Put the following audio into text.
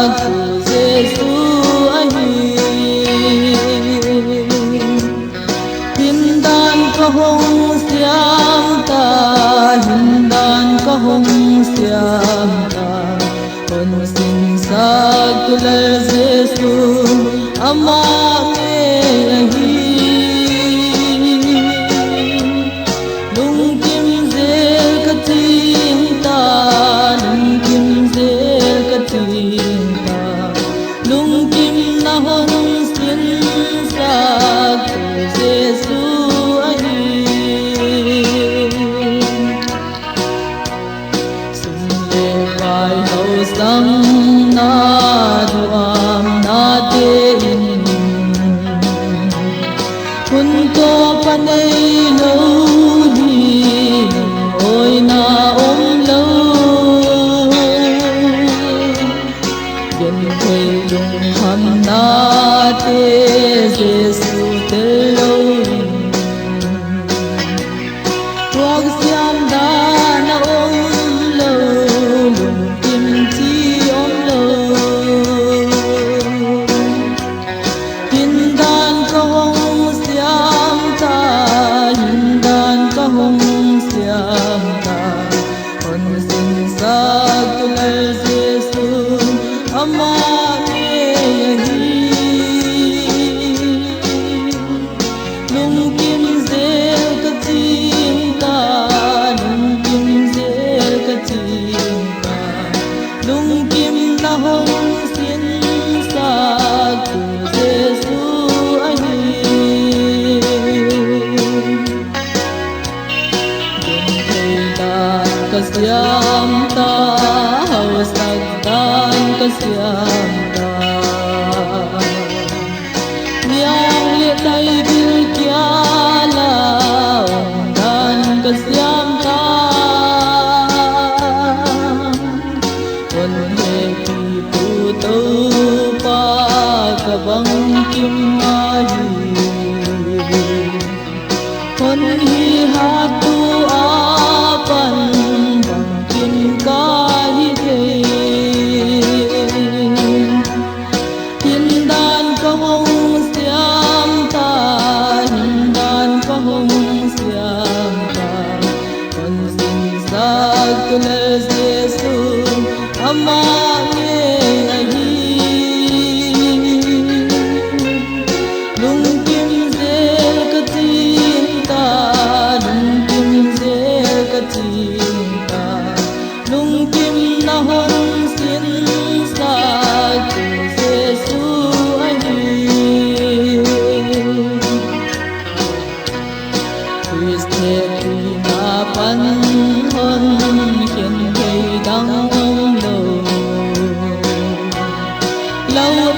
của Giêsu ấy hin đàn có hồng xiêm ta hin đàn có hồng xiêm ta con xin sa tu lê Giêsu ama nghe hi lung kim dê ka tim ta lung kim dê ka tim ta lung kim na hong xin sa tu Giêsu ai sum le vai hau sang na duam na te in kun to panay lo di oi na om lo gen thei lung ham na te Giêsu te lo wag siam da na om lo lung kim chi om lo hin đàn có hồng xiêm ta hin đàn có hồng xiêm ta con xin sa tu lê Giêsu ama nghe hi lung kim dê ka tim ta lung kim dê ka tim ta lung kim na hồng xin sa tu Giêsu ai đừng thầy đàn ka siam ta hau sắc đàn ka siam ta niang liệt đầy bil kia la đàn ka siam ta con nghe khi tu tu pa ka bang kim ai con hi ha tu apan bang kim ka hi the hin đàn có hồng xiêm ta hin đàn có hồng xiêm ta con xin sa tu lê Giêsu ama nghe hi lung kim dê ka tim ta lung kim dê ka tim ta lung kim na hong xin sa tu Giêsu ai Christe na pan hon hiền thầy đang ôm lâu lâu